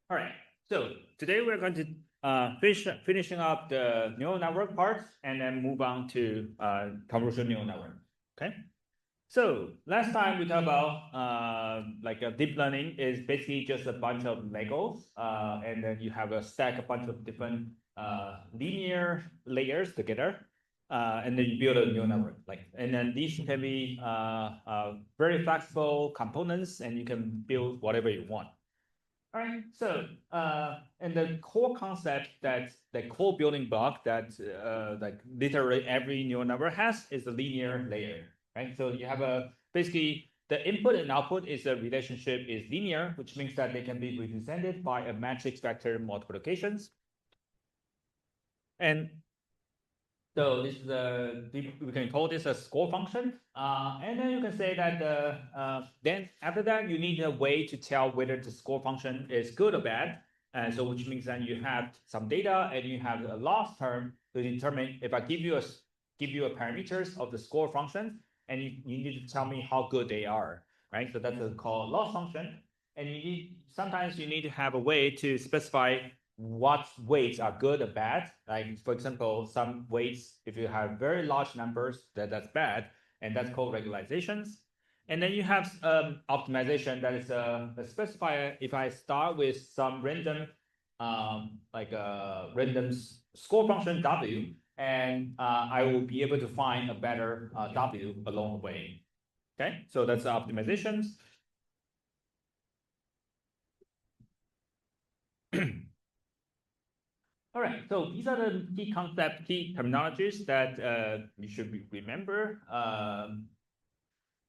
All right, so today we're going to finishing up the neural network part and then move on to convolutional neural network. Okay, so last time we talked about like a deep learning is basically just a bunch of Legos, and then you have a stack a bunch of different linear layers together, and then you build a neural network. And then these can be very flexible components, and you can build whatever you want. All right, so and the core concept that the core building block that like literally every neural network has is the linear layer, right? So you have basically the input and output is a relationship is linear, which means that they can be represented by a matrix vector multiplications. And so this is we can call this a score function. And then you can say that then after that, you need a way to tell whether the score function is good or bad. And so which means that you have some data and you have a loss term to determine if I give you a parameters of the score function, and you need to tell me how good they are, right? So that's called loss function. And sometimes you need to have a way to specify what weights are good or bad. Like for example, some weights, if you have very large numbers, that's bad, and that's called regularizations. And then you have optimization that is a specifier. If I start with some random, like a random score function W, and I will be able to find a better W along the way. Okay, so that's the optimizations. All right, so these are the key concepts, key terminologies that you should remember.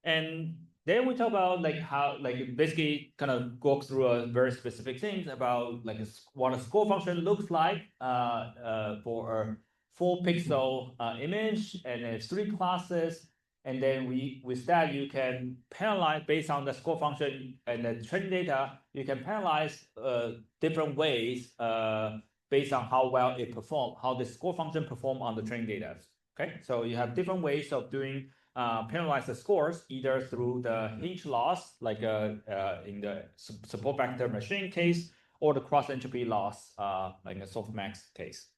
And then we talk about like how, like basically kind of go through a very specific things about like what a score function looks like for a 4-pixel image, and then 3 classes. And then with that, you can penalize based on the score function and the training data, you can penalize different ways based on how well it performed, how the score function perform on the training data. Okay, so you have different ways of doing penalize the scores, either through the hinge loss, like in the support vector machine case, or the cross entropy loss, like in the softmax case.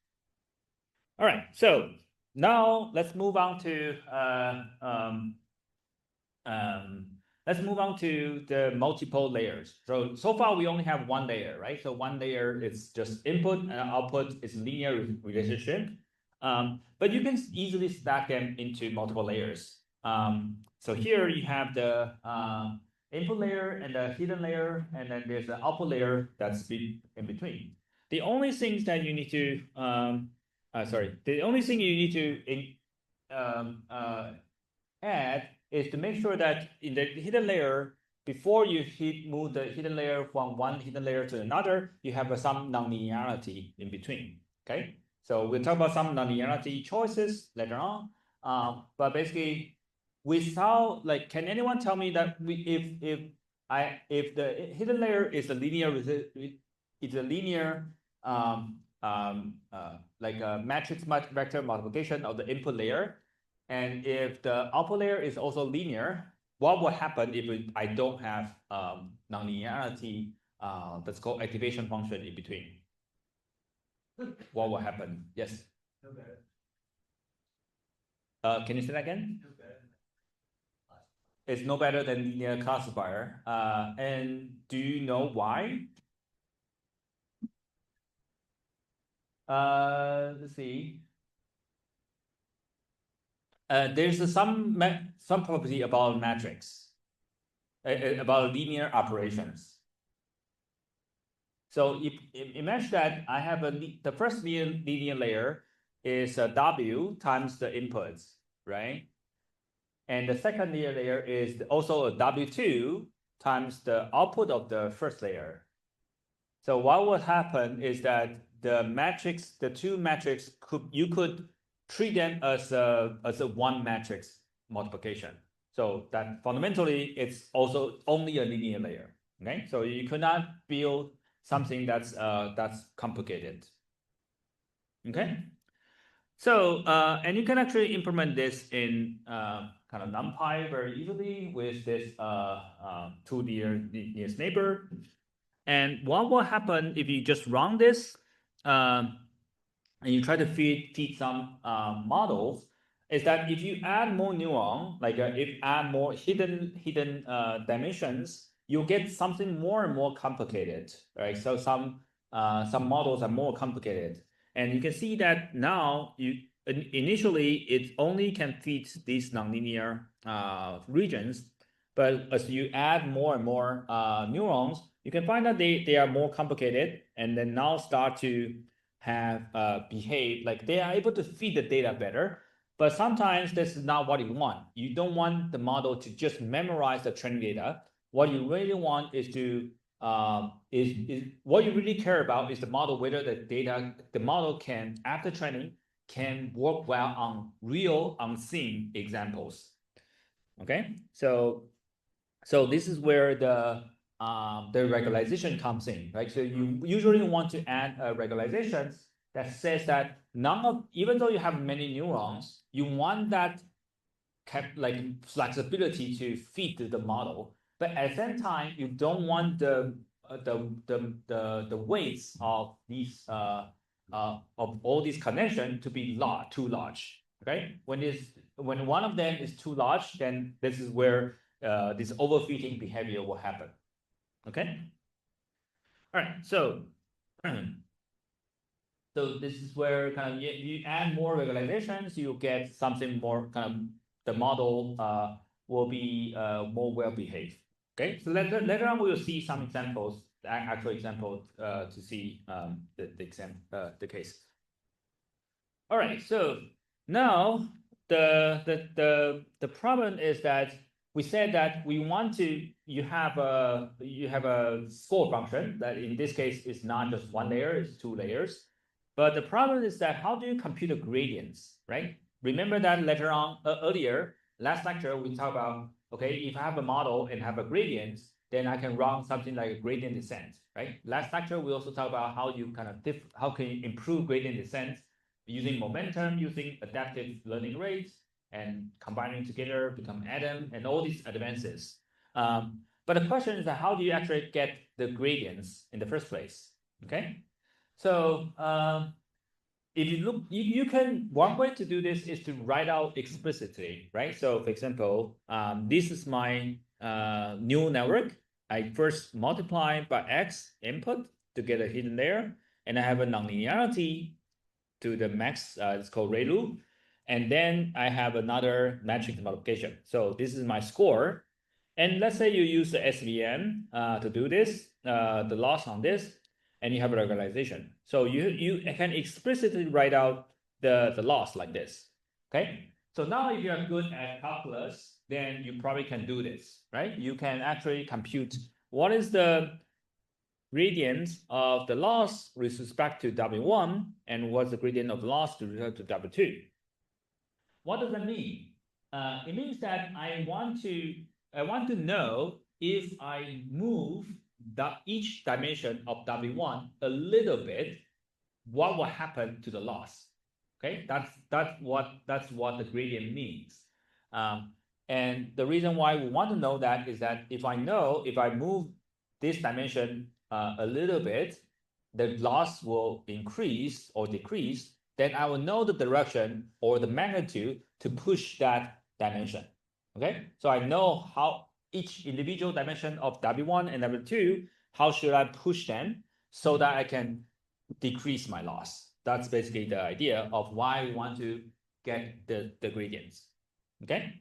All right, so now let's move on to the multiple layers. So far we only have one layer, right? So one layer is just input and output is linear relationship. But you can easily stack them into multiple layers. So here you have the input layer and the hidden layer, and then there's the output layer that's in between. The only things that you need to the only thing you need to add is to make sure that in the hidden layer, before you move the hidden layer from one hidden layer to another, you have some nonlinearity in between. Okay, so we'll talk about some nonlinearity choices later on. But basically, without like, can anyone tell me that if the hidden layer is a linear like a matrix vector multiplication of the input layer, and if the output layer is also linear, what will happen if I don't have nonlinearity that's called activation function in between? What will happen? Yes. No better. Can you say that again? No better. It's no better than linear classifier. And do you know why? Let's see. There's some property about matrix, about linear operations. So if imagine that I have the first linear layer is a W times the inputs, right? And the second linear layer is also a W2 times the output of the first layer. So what would happen is that the two matrices you could treat them as a one matrix multiplication. So that fundamentally it's also only a linear layer. Okay, so you could not build something that's complicated. Okay, so and you can actually implement this in kind of NumPy very easily with this 2 nearest neighbor. And what will happen if you just run this and you try to feed some models is that if you add more neuron, like if add more hidden dimensions, you get something more and more complicated, right? So some models are more complicated, and you can see that now you initially it only can feed these nonlinear regions, but as you add more and more neurons, you can find that they are more complicated, and then now start to have behave like they are able to feed the data better. But sometimes this is not what you want. You don't want the model to just memorize the training data. What you really want is to is what you really care about is the model, whether the model can, after training, can work well on real unseen examples. Okay, so this is where the regularization comes in, right? So you usually want to add a regularization that says that even though you have many neurons, you want that like flexibility to feed the model, but at the same time, you don't want the weights of these of all these connections to be too large. Okay, when one of them is too large, then this is where this overfitting behavior will happen. Okay. All right. So so this is where kind of you add more regulations, you get something more kind of the model will be more well behaved. Okay. So later on we will see some examples, actual examples to see the case. All right. So now the problem is that we said that we want to you have a score function that in this case is not just one layer, it's two layers. But the problem is that how do you compute the gradients, right? Remember that later on earlier last lecture we talked about, okay, if I have a model and have a gradient, then I can run something like a gradient descent, right? Last lecture we also talked about how you kind of how can you improve gradient descent using momentum, using adaptive learning rates, and combining together become atom and all these advances. But the question is that how do you actually get the gradients in the first place? Okay, so if you look, you can, one way to do this is to write out explicitly, right? So for example, this is my neural network. I first multiply by X input to get a hidden layer, and I have a nonlinearity to the max, it's called ReLU. And then I have another matrix multiplication. So this is my score. And let's say you use the SVM to do this, the loss on this, and you have a regularization. So you can explicitly write out the loss like this, okay? So now if you are good at calculus, then you probably can do this, right? You can actually compute what is the gradient of the loss with respect to W1 and what's the gradient of loss with respect to W2. What does that mean? It means that I want to know if I move each dimension of W1 a little bit, what will happen to the loss? Okay, that's what the gradient means. And the reason why we want to know that is that if I move this dimension a little bit, the loss will increase or decrease, then I will know the direction or the magnitude to push that dimension. Okay, so I know how each individual dimension of W1 and W2, how should I push them so that I can decrease my loss. That's basically the idea of why we want to get the gradients. Okay.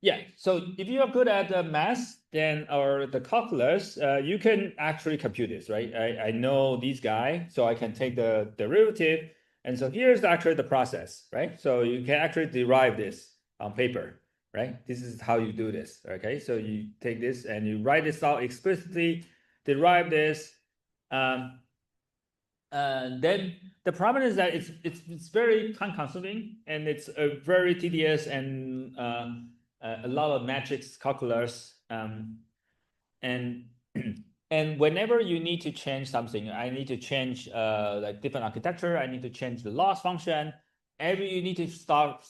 Yeah, so if you are good at the math, then or the calculus, you can actually compute this, right? I know these guys, so I can take the derivative. And so here's actually the process, right? So you can actually derive this on paper, right? This is how you do this, okay? So you take this and you write this out explicitly, derive this. Then the problem is that it's very time consuming and it's very tedious and a lot of matrix calculus, and and whenever you need to change something, I need to change like different architecture. I need to change the loss function. You need to start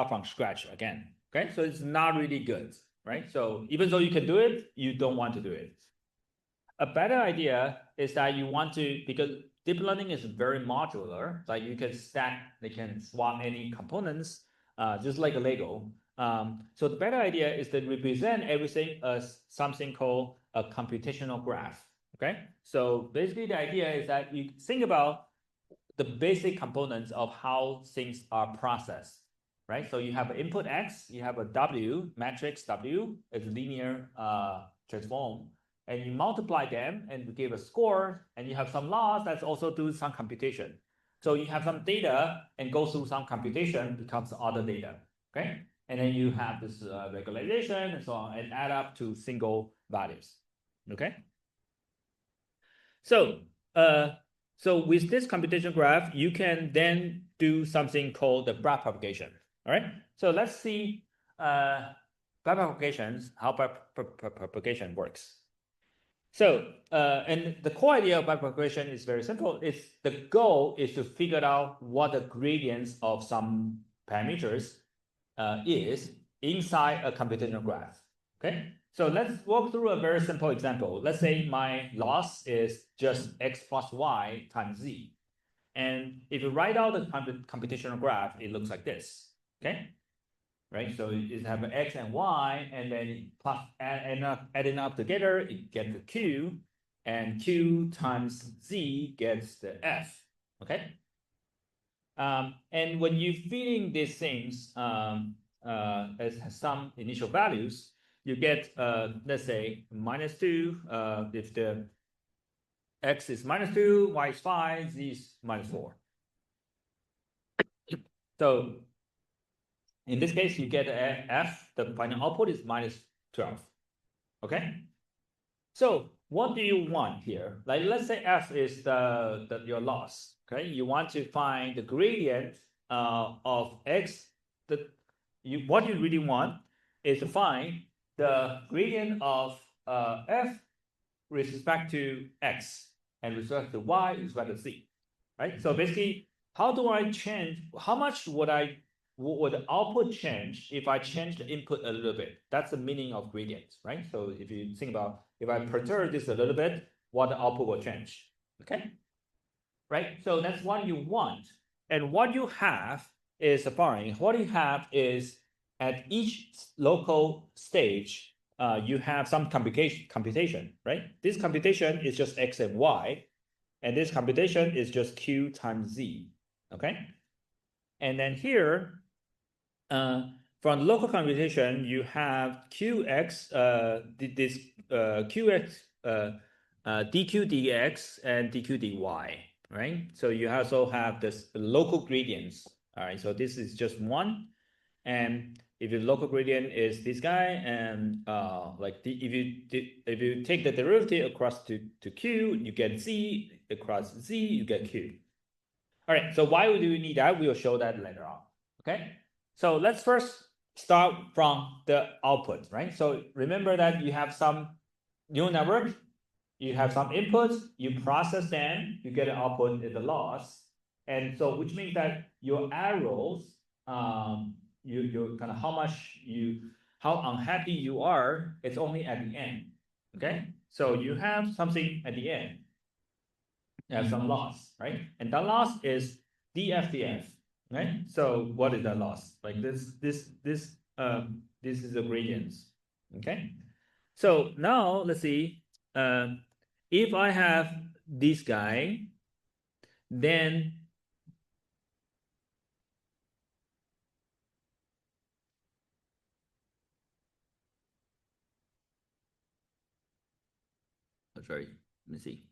from scratch again. Okay, so it's not really good. right? So even though you can do it, you don't want to do it. A better idea is that you want to, because deep learning is very modular, like you can stack, they can swap any components, just like a Lego. So the better idea is to represent everything as something called a computational graph, okay? So basically the idea is that you think about the basic components of how things are processed, right? So you have an input X, you have a W, matrix W, it's linear transform, and you multiply them and you give a score, and you have some laws that's also do some computation. So you have some data and go through some computation, becomes other data, okay? And then you have this regularization and so on, and add up to single values, okay? So, so with this computation graph, you can then do something called the graph propagation. All right. So let's see graph propagations, how propagation works. So, and the core idea of graph propagation is very simple. It's the goal is to figure out what the gradients of some parameters is inside a computational graph. Okay. So let's walk through a very simple example. Let's say my loss is just x plus y times z. And if you write out the computational graph, it looks like this, okay? Right, so it have x and y, and then plus adding up together, it gets the q, and q times z gets the f, okay? And when you're feeding these things as some initial values, you get, let's say, -2 if the x is -2, y is 5, z is -4. So in this case, you get f, the final output is -12, okay? So what do you want here? Like, let's say f is your loss, okay? You want to find the gradient of x. What you really want is to find the gradient of f with respect to x and with respect to y with respect to z, right? So basically, how do I change? How much would the output change if I change the input a little bit? That's the meaning of gradient, right? So if you think about, if I perturb this a little bit, what the output will change, okay? Right, so that's what you want. And what you have is the following. What you have is at each local stage, you have some computation, right? This computation is just x and y, and this computation is just q times z, okay? And then here, from local computation, you have qx, this qx, dq dx and dq dy, right? So you also have this local gradients. All right, so this is just one. And if your local gradient is this guy, and if you take the derivative across to q, you get z, across z, you get q. All right, so why do we need that? We will show that later on, okay? So let's first start from the output, right? So remember that you have some neural network, you have some inputs, you process them, you get an output is the loss. And so which means that your arrows, you kind of how unhappy you are, it's only at the end. Okay. So you have something at the end. You have some loss, right? And that loss is df, right? So what is that loss? Like this is the gradients. Okay. So now let's see. If I have this guy, then sorry, let me see.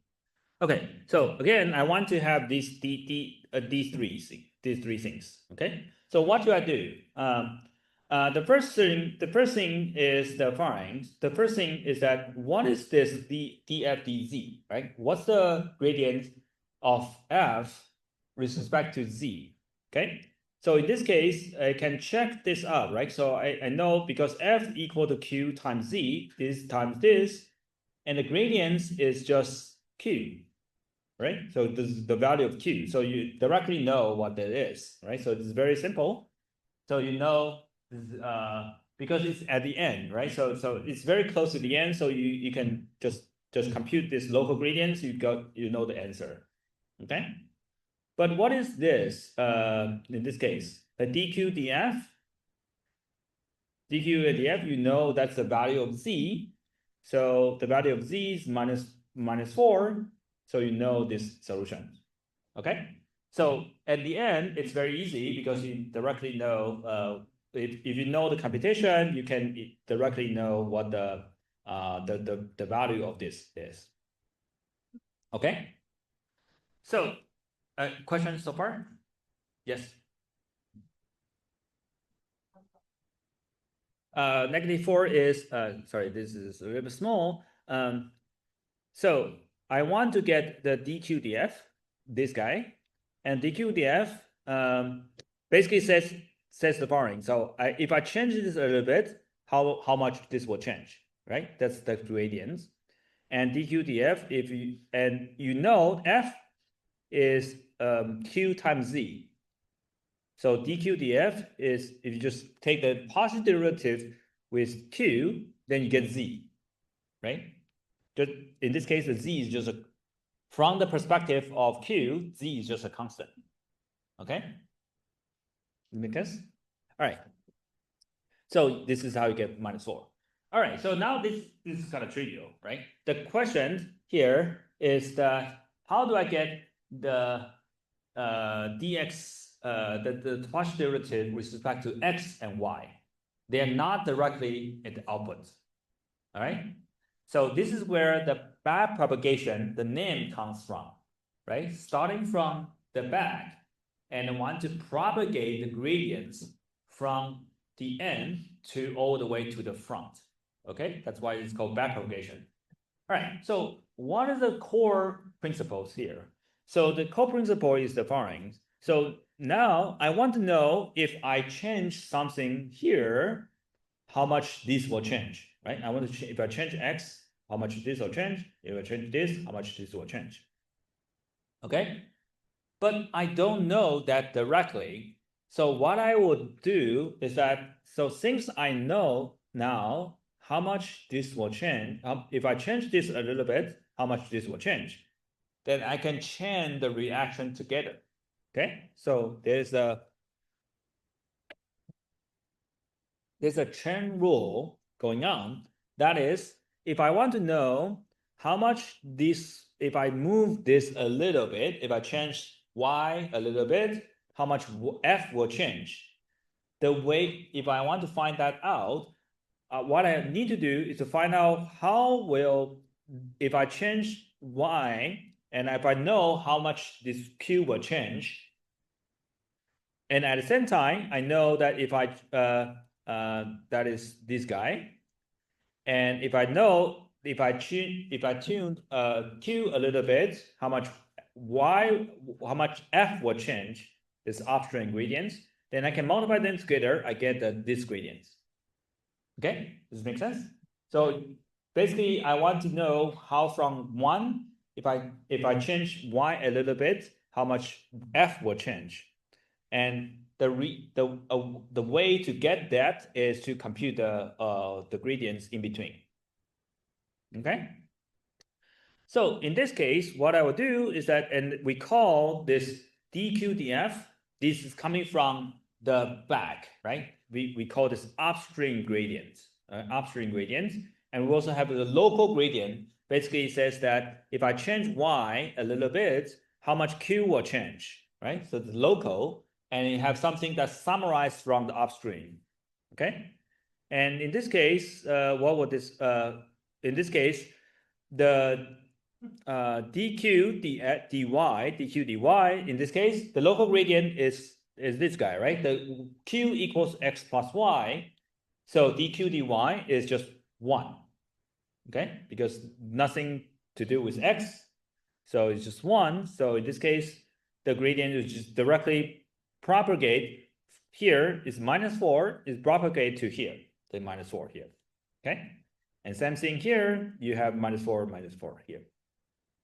Okay, so again, I want to have these three things. Okay, so what do I do? The first thing is the following. The first thing is that what is this df dz, right? What's the gradient of f with respect to z? Okay, so in this case, I can check this out, right? So I know because f equal to q times z, this times this, and the gradients is just q, right? So this is the value of q. So you directly know what that is, right? So this is very simple. So you know because it's at the end, right? So it's very close to the end. So you can just compute this local gradients. You know the answer. Okay. But what is this in this case? A dq df. dq df, you know that's the value of z. So the value of z is minus 4. So you know this solution. Okay. So at the end, it's very easy because you directly know if you know the computation, you can directly know what the value of this is. Okay. So questions so far? Yes. -4 is sorry, this is a little bit small. So I want to get the dqdf, this guy, and dqdf basically says the following. So if I change this a little bit, how much this will change, right? That's the gradients. And dqdf, you know f is q times z. So dqdf is, if you just take the positive derivative with q, then you get z, right? Just in this case, the z is just from the perspective of q, z is just a constant. Okay? Make sense? All right. So this is how you get -4. All right. So now this is kind of trivial, right? The question here is that how do I get the dx, the partial derivative with respect to x and y? They are not directly at the output. All right. So this is where the backpropagation, the name comes from, right? Starting from the back, and I want to propagate the gradients from the end to all the way to the front. Okay, that's why it's called backpropagation. All right, so what are the core principles here? So the core principle is the following. So now I want to know if I change something here, how much this will change, right? I want to if I change x, how much this will change. If I change this, how much this will change. Okay, but I don't know that directly. So what I would do is that, so since I know now how much this will change, if I change this a little bit, how much this will change, then I can chain the reaction together. Okay, so there's a chain rule going on. That is, if I want to know how much this, if I move this a little bit, if I change y a little bit, how much f will change. The way, if I want to find that out, what I need to do is to find out how will, if I change y, and if I know how much this q will change, and at the same time, I know that if I, that is this guy, and if I know, if I tune q a little bit, how much f will change, this upstream ingredients, then I can multiply them together, I get this gradients. Okay, does this make sense? So basically, I want to know how from 1, if I change y a little bit, how much f will change. And the way to get that is to compute the gradients in between. Okay. So in this case, what I will do is that, and we call this dqdf. This is coming from the back, right? We call this upstream gradient, and we also have the local gradient. Basically, it says that if I change y a little bit, how much q will change, right? So the local, and you have something that's summarized from the upstream. Okay. And in this case, what would this? In this case, the dq dy, in this case, the local gradient is this guy, right? The q equals x plus y. So dq dy is just 1. Okay, because nothing to do with x. So it's just 1. So in this case, the gradient is just directly propagate. Here is -4, is propagate to here, the -4 here. Okay. And same thing here, you have -4 here.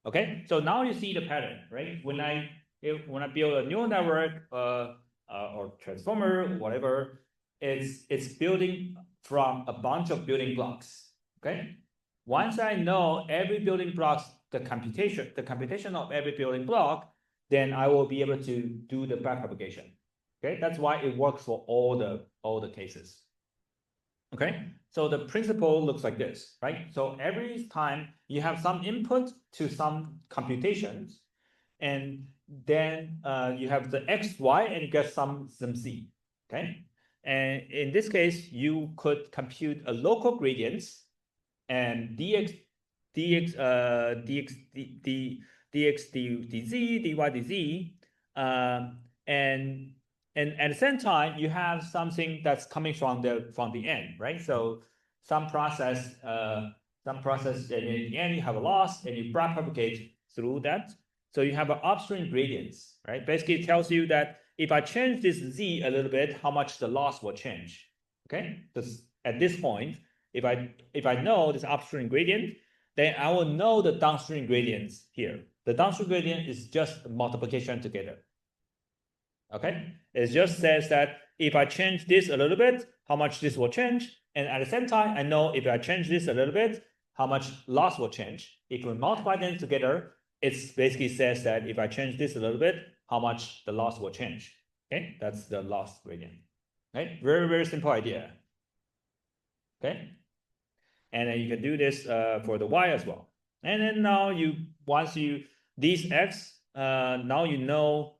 Okay, so now you see the pattern, right? When I build a neural network or transformer, whatever, it's building from a bunch of building blocks. Okay. Once I know every building blocks, the computation of every building block, then I will be able to do the backpropagation. Okay, that's why it works for all the cases. Okay, so the principle looks like this, right? So every time you have some input to some computations, and then you have the x, y, and you get some z. Okay, and in this case, you could compute a local gradients and dx dz dy dz, and at the same time you have something that's coming from the end, right? So some process and in the end you have a loss and you propagate through that. So you have an upstream gradients, right? Basically it tells you that if I change this z a little bit, how much the loss will change. Okay, because at this point, if I know this upstream gradient, then I will know the downstream gradients here. The downstream gradient is just multiplication together. Okay, it just says that if I change this a little bit, how much this will change, and at the same time, I know if I change this a little bit, how much loss will change. If we multiply them together, it basically says that if I change this a little bit, how much the loss will change. Okay, that's the loss gradient. Okay, very, very simple idea. Okay, and then you can do this for the y as well. And then now once you these x, now you know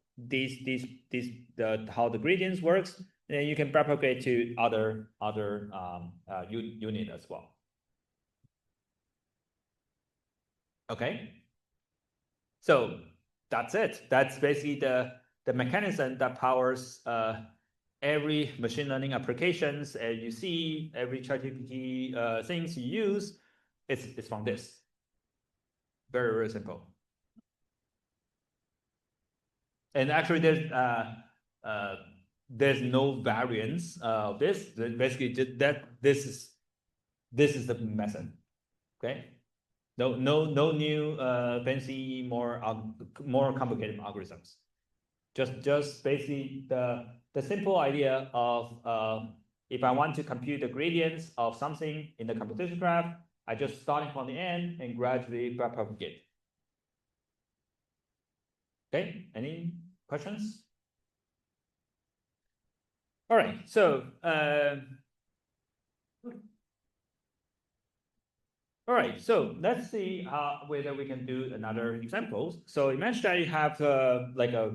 how the gradients works, and you can propagate to other unit as well. Okay, so that's it. That's basically the mechanism that powers every machine learning applications, and you see every ChatGPT things you use, it's from this. Very, very simple. And actually, there's no variance of this. Basically, just that this is the method. Okay. No new fancy more complicated algorithms. Just basically the simple idea of if I want to compute the gradients of something in the computation graph, I just starting from the end and gradually propagate. Okay, any questions? All right, so all right, so let's see whether we can do another examples. So imagine that you have like a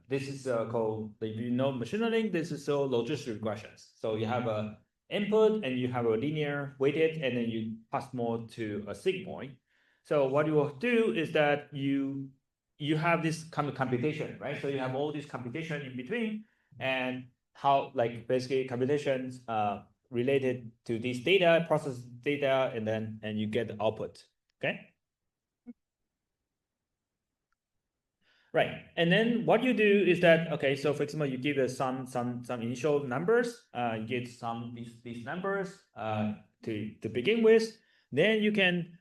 this is called, if you know machine learning, this is so logistic regressions. So you have a input and you have a linear weighted, and then you pass more to a sigmoid. So what you will do is that you have this kind of computation, right? So you have all this computation in between, and how like basically computations related to this data, process data, and you get the output. Okay. Right, and then what you do is that, okay, so for example, you give us some initial numbers, you get some these numbers to begin with. Then you can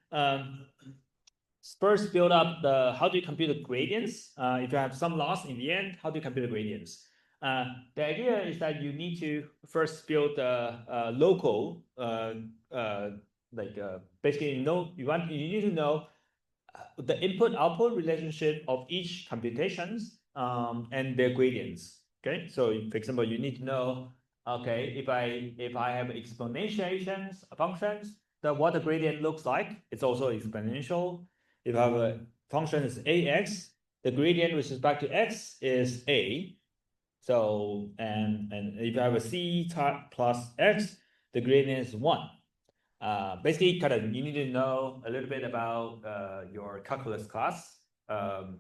first build up how do you compute the gradients? If you have some loss in the end, how do you compute the gradients? The idea is that you need to first build a local, basically you need to know the input-output relationship of each computations and their gradients. Okay, so for example, you need to know, okay, if I have exponentiations functions, what the gradient looks like, it's also exponential. If I have a function is ax, the gradient with respect to x is a. So and if I have a c plus x, the gradient is 1. Basically, kind of you need to know a little bit about your calculus class to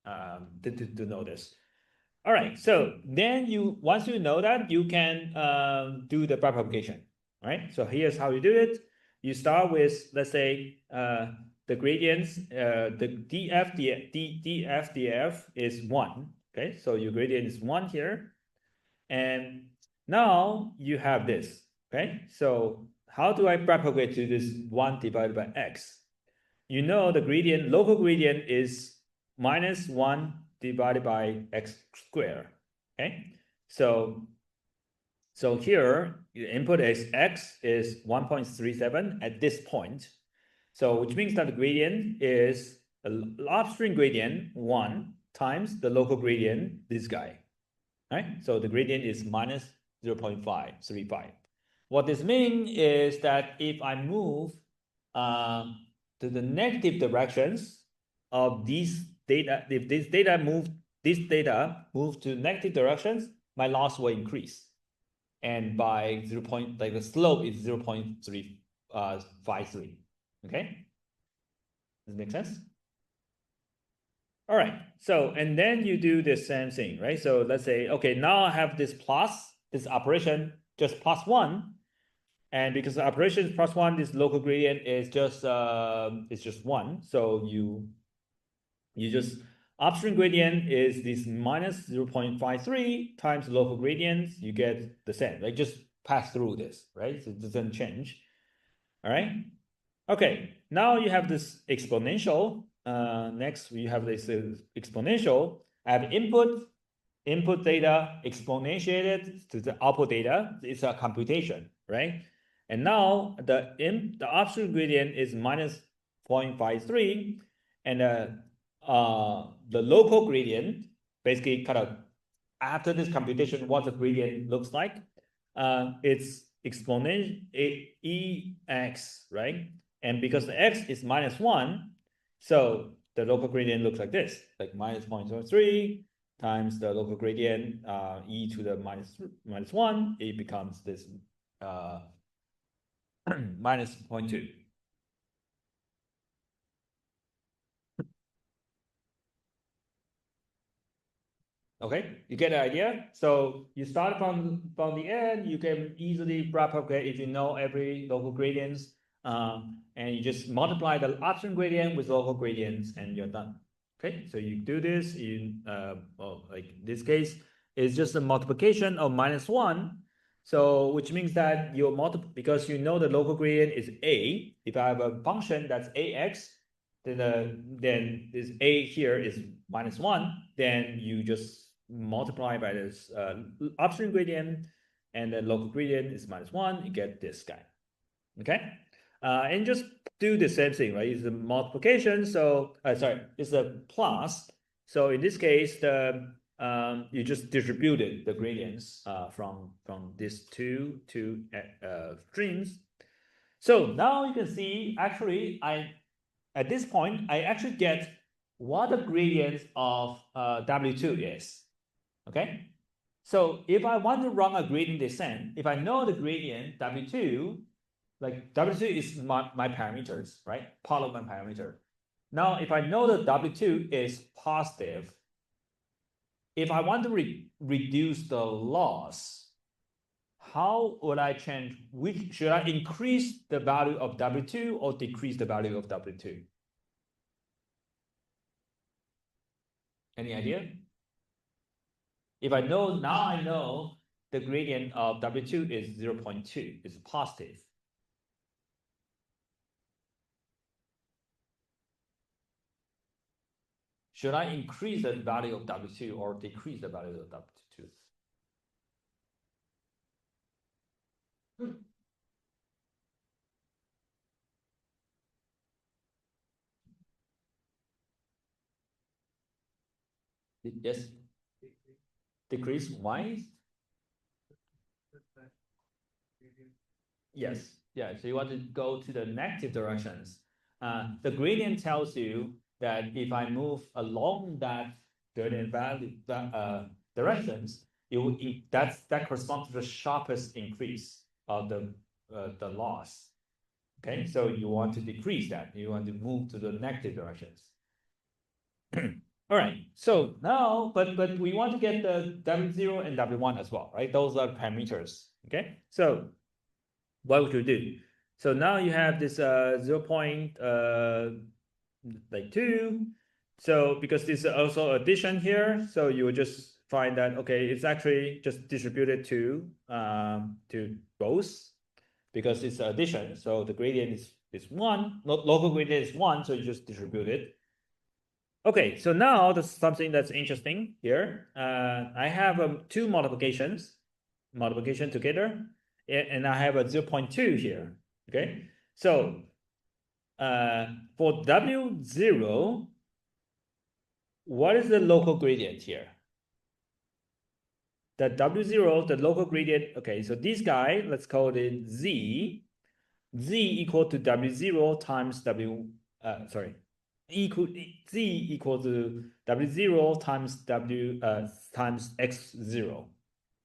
know this. All right, so then once you know that, you can do the propagation. All right, so here's how you do it. You start with, let's say, the gradients, the df is 1. Okay, so your gradient is 1 here, and now you have this. Okay, so how do I propagate to this 1 divided by x? You know the gradient, local gradient is minus 1 divided by x squared. Okay, so So here, your input is x is 1.37 at this point. So which means that the gradient is the upstream gradient 1 times the local gradient, this guy, right? So the gradient is minus 0.535. What this means is that if I move to the negative directions of these data, if this data move to negative directions, my loss will increase. And by 0. Like the slope is 0.353. Okay, does it make sense? All right, so and then you do the same thing, right? So let's say, okay, now I have this operation just +1, and because the operation is +1, this local gradient is just 1. So you just upstream gradient is this minus 0.53 times local gradients, you get the same. Like just pass through this, right? So it doesn't change. All right. Okay, now you have this exponential. Next, we have this exponential. I have input data exponentiated to the output data. It's a computation, right? And now the upstream gradient is minus 0.53, and the local gradient basically kind of after this computation, what the gradient looks like. It's exponential ex, right? And because the x is -1, so the local gradient looks like this, like minus 0.03 times the local gradient e to the minus 1, it becomes this minus 0.2. Okay, you get the idea? So you start from the end, you can easily propagate if you know every local gradients, and you just multiply the upstream gradient with local gradients and you're done. Okay, so you do this in, well, like this case, it's just a multiplication of -1. So which means that you because you know the local gradient is a, if I have a function that's ax, then this a here is -1, then you just multiply by this upstream gradient, and the local gradient is -1, you get this guy. Okay, and just do the same thing, right? It's a multiplication, so sorry, it's a plus. So in this case, the you just distributed the gradients from these two streams. So now you can see, actually, at this point, I actually get what the gradient of W2 is. Okay, so if I want to run a gradient descent, if I know the gradient W2, like W2 is my parameters, right? Part of my parameter. Now, if I know that W2 is positive, if I want to reduce the loss, how would I change? Should I increase the value of W2 or decrease the value of W2? Any idea? If I know, now I know the gradient of W2 is 0.2, it's positive. Should I increase the value of W2 or decrease the value of W2? Yes. Decrease. Why? Yes. Yeah. So you want to go to the negative directions. The gradient tells you that if I move along that gradient value directions, that corresponds to the sharpest increase of the loss. Okay. So you want to decrease that. You want to move to the negative directions. All right, so now, but we want to get the W0 and W1 as well, right? Those are parameters, okay? So what would you do? So now you have this 0 like 2. So because this is also addition here, so you would just find that, okay, it's actually just distributed to both because it's addition. So the gradient is 1, local gradient is 1, so you just distribute it. Okay, so now there's something that's interesting here. I have two multiplications. multiplication together, and I have a 0.2 here. Okay, so for W0, what is the local gradient here? The W0, the local gradient. Okay, so this guy, let's call it Z. Z equal to W0 times W. Z equal to W0 times W times X0.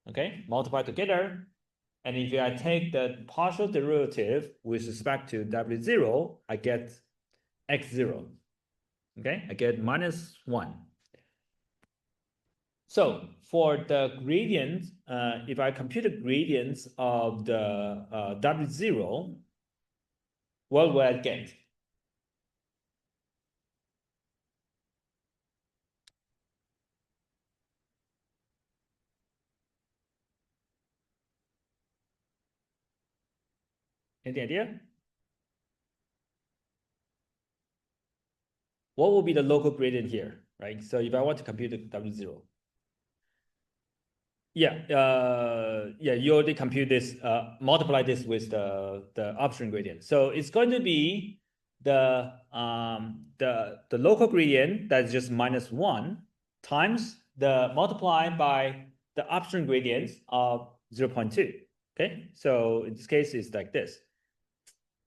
Okay, multiply together. And if I take the partial derivative with respect to W0, I get X0. Okay, I get -1. So for the gradient, if I compute the gradients of the W0, what will I get? Any idea? What will be the local gradient here, right? So if I want to compute the W0. Yeah, you already compute this, multiply this with the upstream gradient. So it's going to be the local gradient that's just -1 times the multiplied by the upstream gradient of 0.2. Okay, so in this case, it's like this.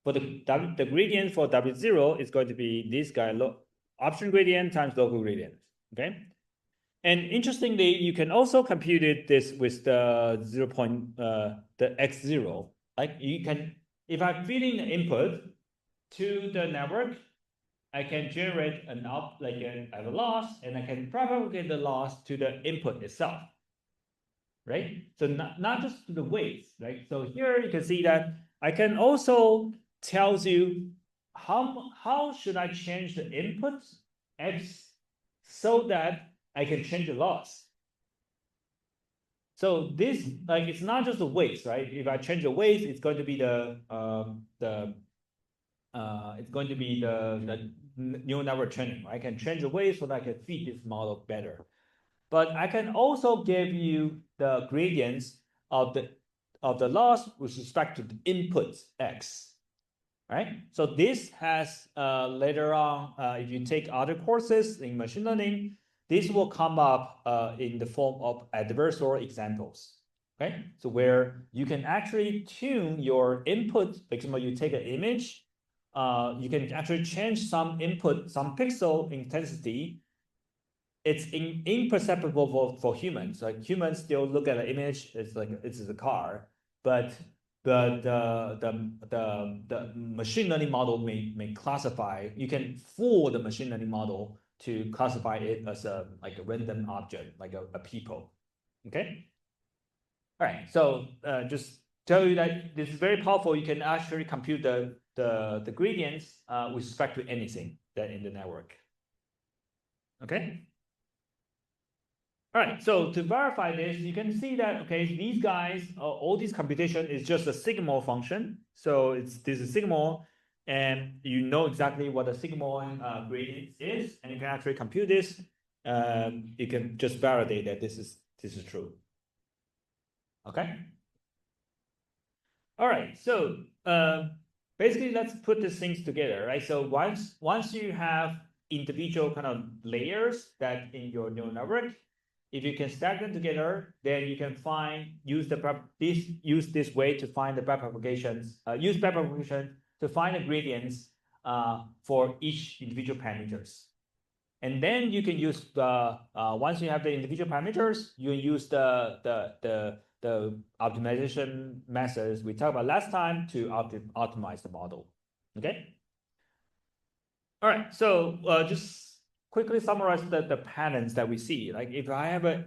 For the gradient for W0 is going to be this guy, upstream gradient times local gradient. Okay. And interestingly, you can also compute this with the the X0. Like you can, if I'm feeding the input to the network, I can generate an out, like a loss, and I can propagate the loss to the input itself, right? So not just to the weights, right? So here you can see that I can also tells you how should I change the input X so that I can change the loss. So this, like, it's not just the weights, right? If I change the weights, it's going to be it's going to be the neural network training. I can change the weights so that I can feed this model better. But I can also give you the gradients of the loss with respect to the input X. Right? So this has later on, if you take other courses in machine learning, this will come up in the form of adversarial examples. Okay, so where you can actually tune your input. For example, you take an image, you can actually change some input, some pixel intensity. It's imperceptible for humans. Like humans still look at an image, it's like it's a car, but the machine learning model may classify. You can fool the machine learning model to classify it as a random object, like a people. Okay. All right. So just tell you that this is very powerful. You can actually compute the gradients with respect to anything that in the network. Okay. All right, so to verify this, you can see that, okay, these guys, all this computation is just a sigmoid function. So this is sigmoid, and you know exactly what the sigmoid gradient is, and you can actually compute this. You can just validate that this is true. Okay. All right, so basically, let's put these things together, right? So once you have individual kind of layers that in your neural network, if you can stack them together, then you can use this way to find the backpropagations. Use backpropagation to find the gradients for each individual parameters. And then you can use the once you have the individual parameters, you use the optimization methods we talked about last time to optimize the model. Okay. All right. So just quickly summarize the patterns that we see. Like if I have a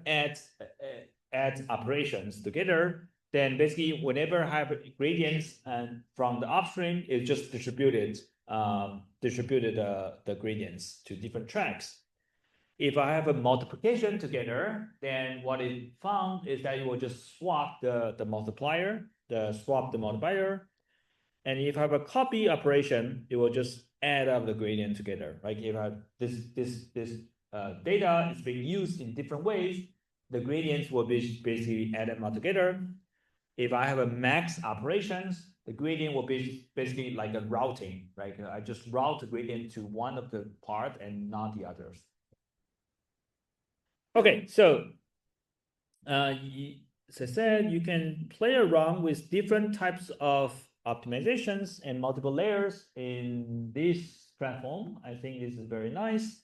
add operations together, then basically whenever I have gradients and from the upstream, it just distributed the gradients to different tracks. If I have a multiplication together, then what it found is that it will just swap the multiplier, swap the multiplier. And if I have a copy operation, it will just add up the gradient together. Like if I have this data is being used in different ways, the gradients will be basically added up together. if I have a max operations, the gradient will be basically like a routing, right? I just route the gradient to one of the part and not the others. Okay, so as I said, you can play around with different types of optimizations and multiple layers in this platform. I think this is very nice.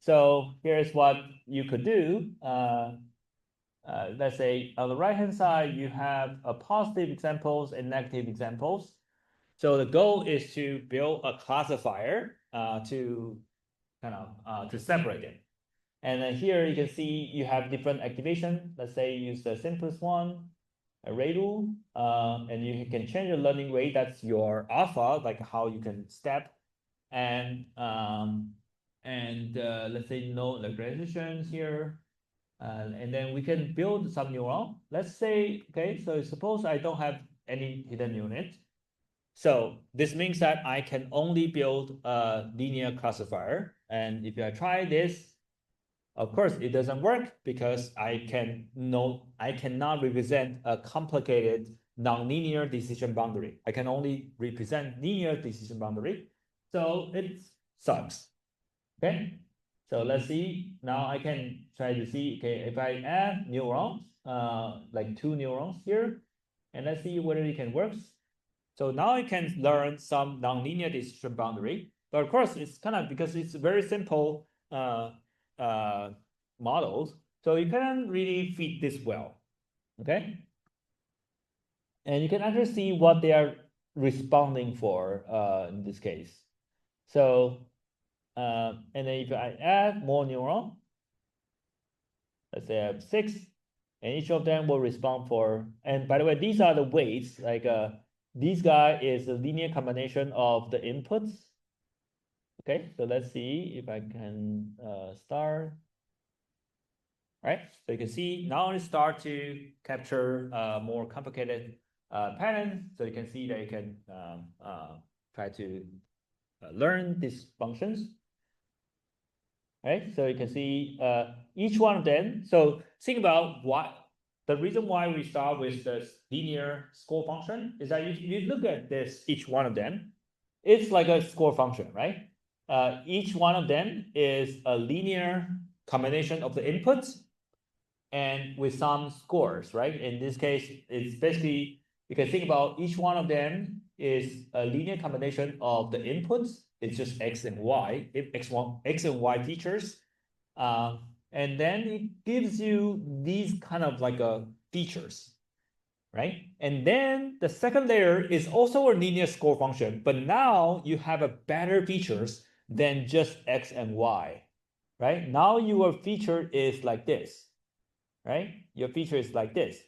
So here's what you could do. Let's say on the right-hand side, you have a positive examples and negative examples. So the goal is to build a classifier to kind of to separate it. And then here you can see you have different activation. Let's say use the simplest one, array rule, and you can change your learning rate. That's your alpha, like how you can step. And let's say no regressions here. And then we can build some neuron. Let's say, okay, so suppose I don't have any hidden unit. So this means that I can only build a linear classifier. And if I try this, of course, it doesn't work because I cannot represent a complicated nonlinear decision boundary. I can only represent linear decision boundary. So it sucks. Okay. So let's see. Now I can try to see, okay, if I add neurons, like 2 neurons here, and let's see whether it can work. So now I can learn some nonlinear decision boundary. But of course, it's kind of because it's very simple models. So you can't really fit this well. Okay. And you can actually see what they are responding for in this case. So and then if I add more neuron, let's say I have 6, and each of them will respond for, and by the way, these are the weights, like this guy is a linear combination of the inputs. Okay, so let's see if I can start. Right, so you can see now it start to capture more complicated patterns. So you can see that you can try to learn these functions. Right, so you can see each one of them. So think about what the reason why we start with the linear score function is that you look at this, each one of them, it's like a score function, right? Each one of them is a linear combination of the inputs and with some scores, right? In this case, it's basically, you can think about each one of them is a linear combination of the inputs. It's just X and Y, X and Y features. And then it gives you these kind of like features, right? And then the second layer is also a linear score function, but now you have a better features than just X and Y, right? Now your feature is like this, right? Your feature is like this.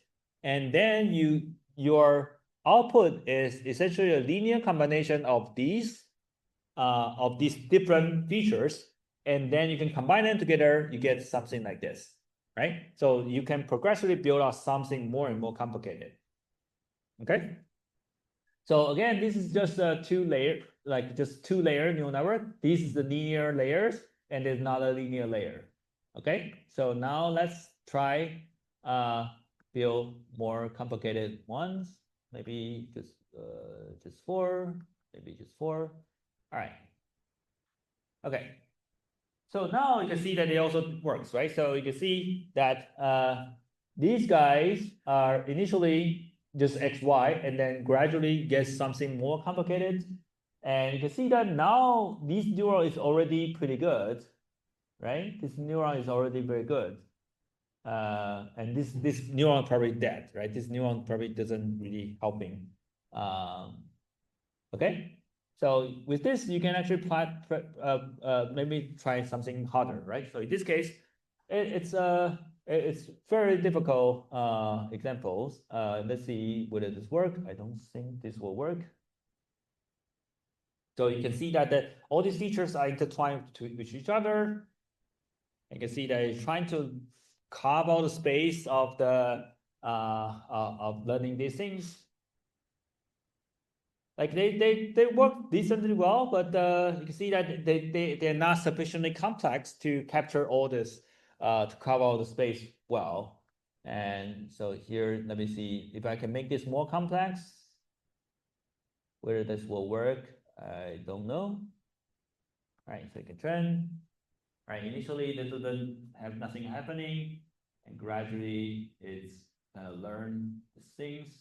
And then your output is essentially a linear combination of these different features, and then you can combine them together, you get something like this, right? So you can progressively build out something more and more complicated. Okay. So again, this is just a two-layer neural network. This is the linear layers, and there's not a linear layer. Okay. So now let's try build more complicated ones. Maybe just 4. Maybe just 4. All right. Okay. So now you can see that it also works, right? So you can see that these guys are initially just X, Y, and then gradually get something more complicated. And you can see that now this neuron is already pretty good, right? This neuron is already very good. And this neuron probably dead, right? This neuron probably doesn't really helping. Okay. So with this, you can actually maybe try something harder, right? So in this case, it's very difficult examples. Let's see whether this work. I don't think this will work. So you can see that all these features are intertwined with each other. You can see that it's trying to carve out the space of the of learning these things. Like they work decently well, but you can see that they're not sufficiently complex to capture all this to cover all the space well. And so here, let me see if I can make this more complex. Whether this will work, I don't know. All right, so you can trend. All right, initially this doesn't have nothing happening, and gradually it's learn the things.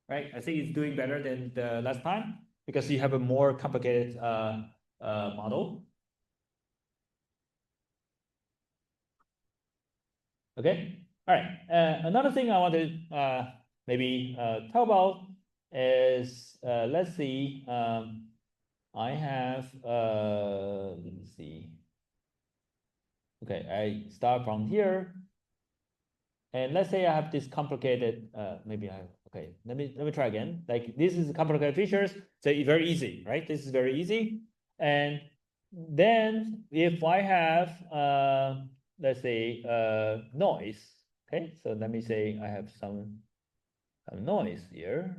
Right, I think it's doing better than the last time because you have a more complicated model. Okay, all right. Another thing I want to maybe talk about is let's see. I have let me see. Okay, I start from here, and let's say I have this complicated. Maybe I okay. Let me try again. Like this is complicated features, so it's very easy, right? This is very easy, and then if I have let's say noise. Okay, so let me say I have some noise here.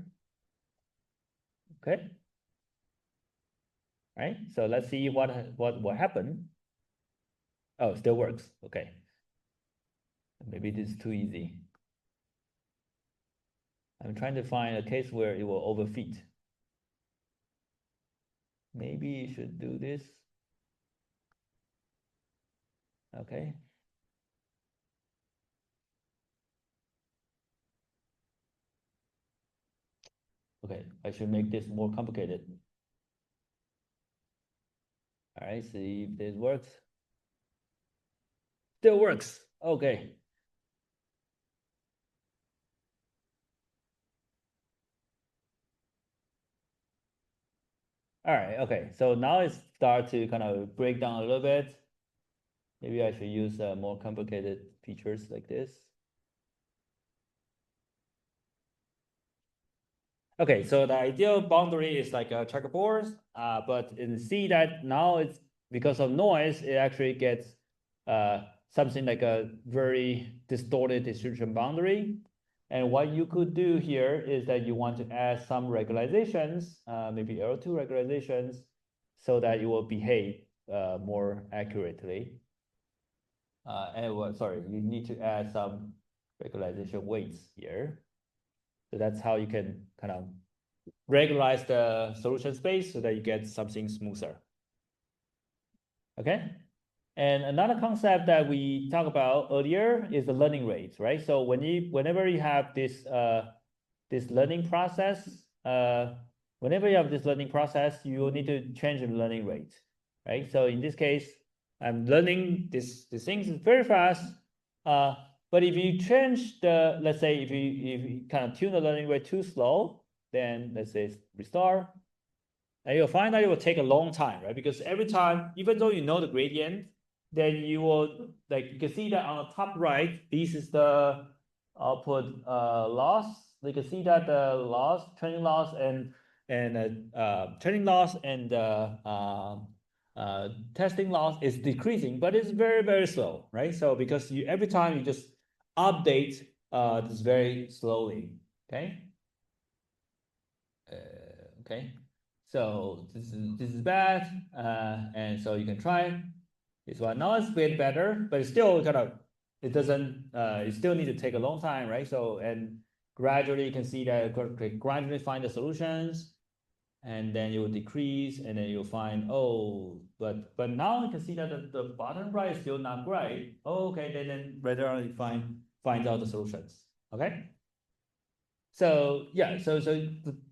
Okay, right. So let's see what will happen. Oh, it still works. Okay. Maybe this is too easy. I'm trying to find a case where it will overfit. Maybe you should do this. Okay. Okay, I should make this more complicated. All right, see if this works. Still works. Okay. All right, okay. So now it's start to kind of break down a little bit. Maybe I should use more complicated features like this. Okay, so the ideal boundary is like a checkerboard, but in see that now it's because of noise, it actually gets something like a very distorted distribution boundary. And what you could do here is that you want to add some regularizations, maybe L2 regularizations, so that it will behave more accurately. Sorry, you need to add some regularization weights here. So that's how you can kind of regularize the solution space so that you get something smoother. Okay. And another concept that we talked about earlier is the learning rate, right? So whenever you have this this learning process, whenever you have this learning process, you will need to change the learning rate, right? So in this case, I'm learning this things very fast. But if you change the, let's say if you kind of tune the learning rate too slow, then let's say restart, and you'll find that it will take a long time, right? Because every time, even though you know the gradient, then you will, like, you can see that on the top right, this is the output loss. You can see that the loss, training loss, and training loss and testing loss is decreasing, but it's very, very slow, right? So because you every time you just update this very slowly, okay? Okay, so this is bad, and so you can try this one. Now it's a bit better, but it's still kind of it doesn't. You still need to take a long time, right? So and gradually you can see that gradually find the solutions, and then it will decrease, and then you'll find oh, but now you can see that the bottom right is still not great. Oh, okay, then later on you find out the solutions. Okay. So yeah, so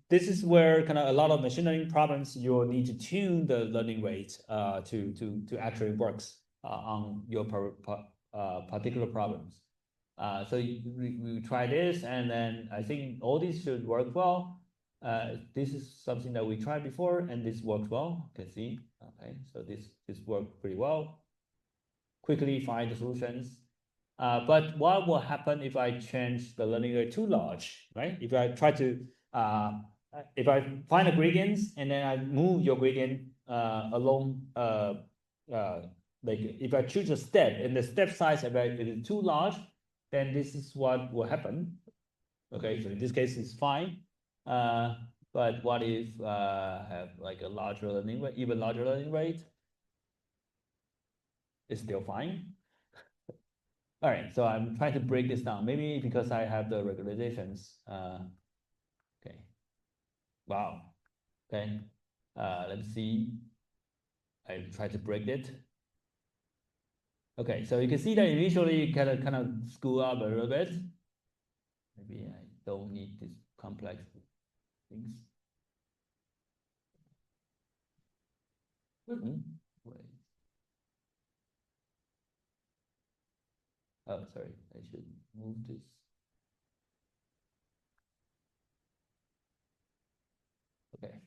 this is where kind of a lot of machine learning problems you will need to tune the learning rate to actually works on your particular problems. So we try this, and then I think all these should work well. This is something that we tried before, and this works well. You can see, okay, so this worked pretty well. Quickly find the solutions. But what will happen if I change the learning rate too large, right? If I try to, if I find a gradient and then I move your gradient along, like if I choose a step and the step size if it is too large, then this is what will happen. Okay, so in this case it's fine. But what if have like a larger learning rate, even larger learning rate? It's still fine. All right, so I'm trying to break this down. Maybe because I have the regularizations. Okay. Wow. Okay. Let's see. I try to break it. Okay, so you can see that initially kind of screw up a little bit. Maybe I don't need this complex things. Wait. Oh, sorry. I should move this. Okay.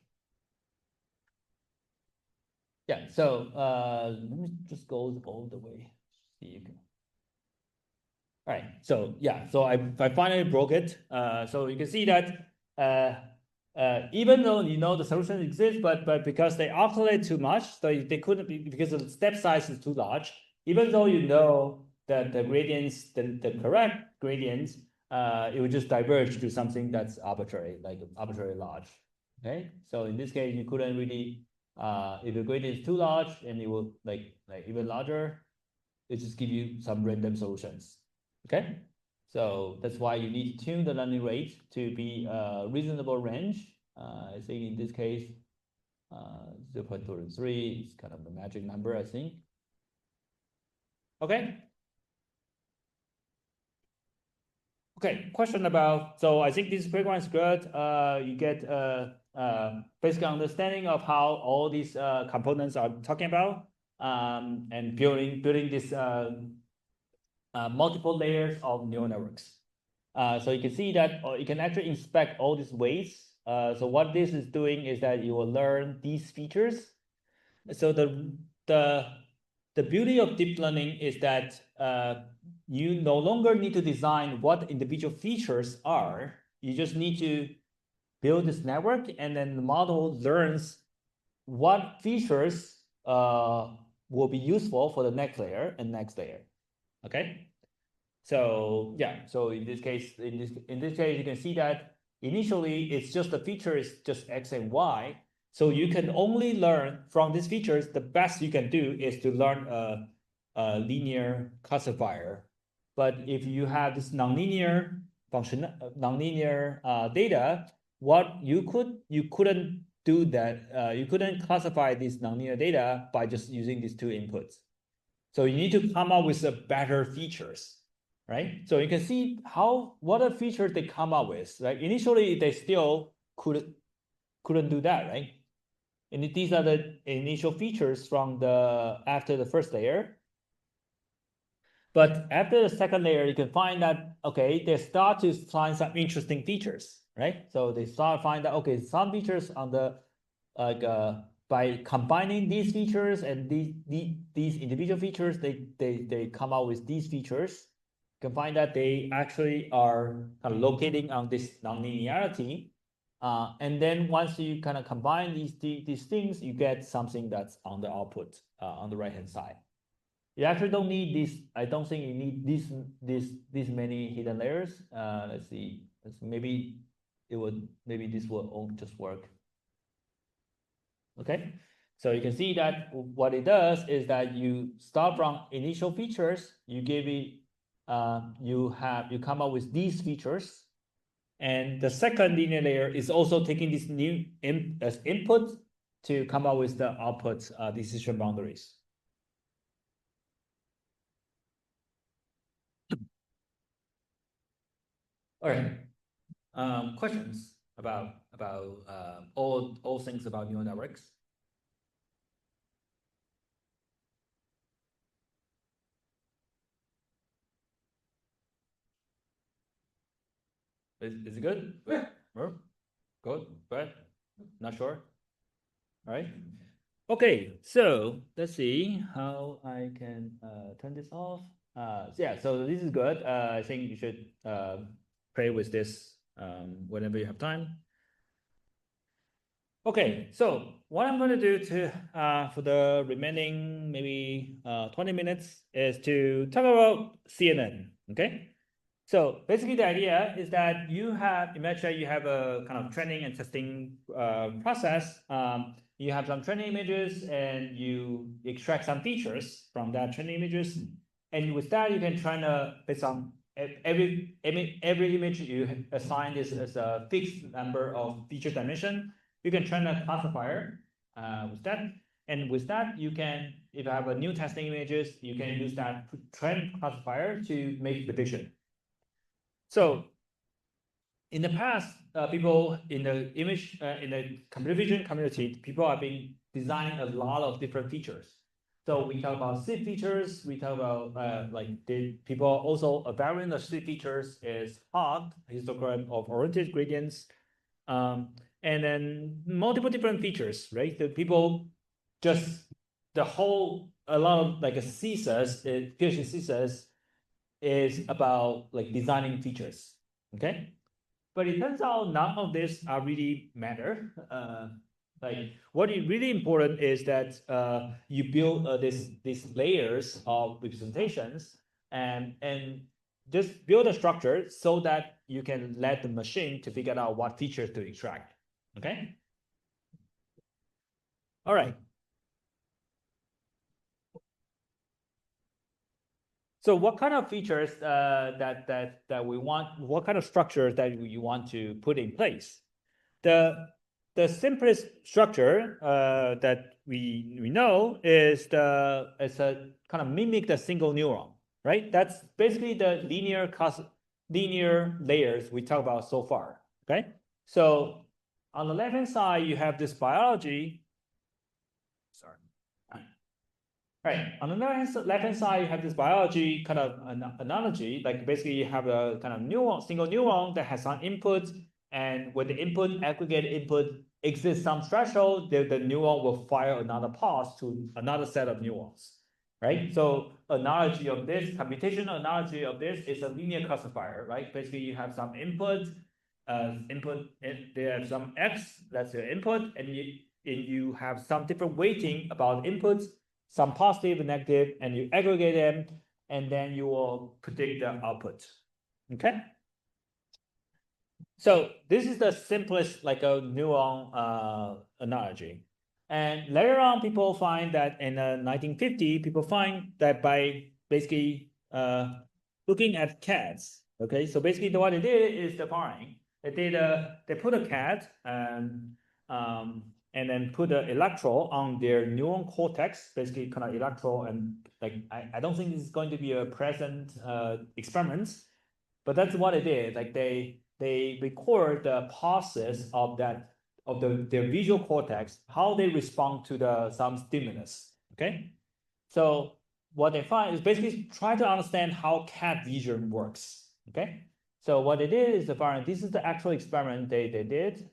Yeah. So let me just go all the way. See you can. All right. So yeah. So I finally broke it. So you can see that even though you know the solution exists, but because they oscillate too much, so they couldn't be because the step size is too large. Even though you know that the gradients, the correct gradients, it would just diverge to something that's arbitrary, like arbitrary large. Okay. So in this case, you couldn't really, if the gradient is too large and it will like even larger, it just give you some random solutions. Okay. So that's why you need to tune the learning rate to be a reasonable range. I think in this case, 0.23 is kind of the magic number, I think. Okay. Okay, question about, so I think this program is good. You get basic understanding of how all these components are talking about, and building this multiple layers of neural networks. So you can see that you can actually inspect all these weights. So what this is doing is that you will learn these features. So the beauty of deep learning is that you no longer need to design what individual features are. You just need to build this network, and then the model learns what features will be useful for the next layer and next layer. Okay. So yeah, so in this case, you can see that initially it's just the feature is just X and Y. So you can only learn from these features. The best you can do is to learn a linear classifier. But if you have this nonlinear function, nonlinear data, what you couldn't do that. You couldn't classify this nonlinear data by just using these two inputs. So you need to come up with the better features, right? So you can see what are features they come up with, right? Initially, they still couldn't do that, right? And these are the initial features from after the first layer. But after the second layer, you can find that, okay, they start to find some interesting features, right? So they start to find that, okay, some features on the, like, by combining these features and these individual features, they come out with these features. You can find that they actually are kind of locating on this nonlinearity. And then once you kind of combine these things, you get something that's on the output on the right hand side. You actually don't need this. I don't think you need this many hidden layers. Let's see. Maybe this will all just work. Okay. So you can see that what it does is that you start from initial features. You give it. You come up with these features, and the second linear layer is also taking this new as input to come up with the output decision boundaries. All right. Questions about all things about neural networks? Is it good? Yeah. Good. Bad? Not sure. All right. Okay. So let's see how I can turn this off. Yeah. So this is good. I think you should play with this whenever you have time. Okay, so what I'm going to do for the remaining maybe 20 minutes is to talk about CNN. Okay, so basically the idea is that imagine you have a kind of training and testing process. You have some training images and you extract some features from that training images, And with that, you can try to, based on every image you assign this as a fixed number of feature dimension, you can train a classifier with that. And with that, you can, if you have a new testing images, you can use that train classifier to make prediction. So in the past, people in the image, in the computer vision community, people have been designing a lot of different features. So we talk about seed features. We talk about people also a variant of seed features is HOG, histogram of oriented gradients, and then multiple different features, right? The people just a lot of like a CSAS, PhD CSAS is about like designing features, okay? But it turns out none of this are really matter. Like what is really important is that you build these layers of representations and just build a structure so that you can let the machine to figure out what features to extract. Okay. All right. So what kind of features that we want? What kind of structures that you want to put in place? The simplest structure that we know is it's a kind of mimic the single neuron, right? That's basically the linear layers we talked about so far. Okay, so on the left hand side you have this biology. Sorry. Right. On the left hand side, you have this biology kind of analogy. Like basically, you have a kind of neuron, single neuron that has some input, and when the input, aggregate input exists some threshold, the neuron will fire another pulse to another set of neurons. Right. So analogy of this, computational analogy of this is a linear classifier. Right. Basically, you have some input, they have some x, that's your input, and you have some different weighting about inputs, some positive and negative, and you aggregate them, and then you will predict the output. Okay. So this is the simplest like a neuron analogy. And later on, people find that in 1950, people find that by basically looking at cats. Okay, so basically what they did is the following. They put a cat and then put an electrode on their neuron cortex, basically kind of electrode, and like I don't think this is going to be a present experiment, but that's what it is. Like they record the process of their visual cortex, how they respond to some stimulus. Okay, so what they find is basically try to understand how cat vision works. Okay, so what it is the following. This is the actual experiment they did.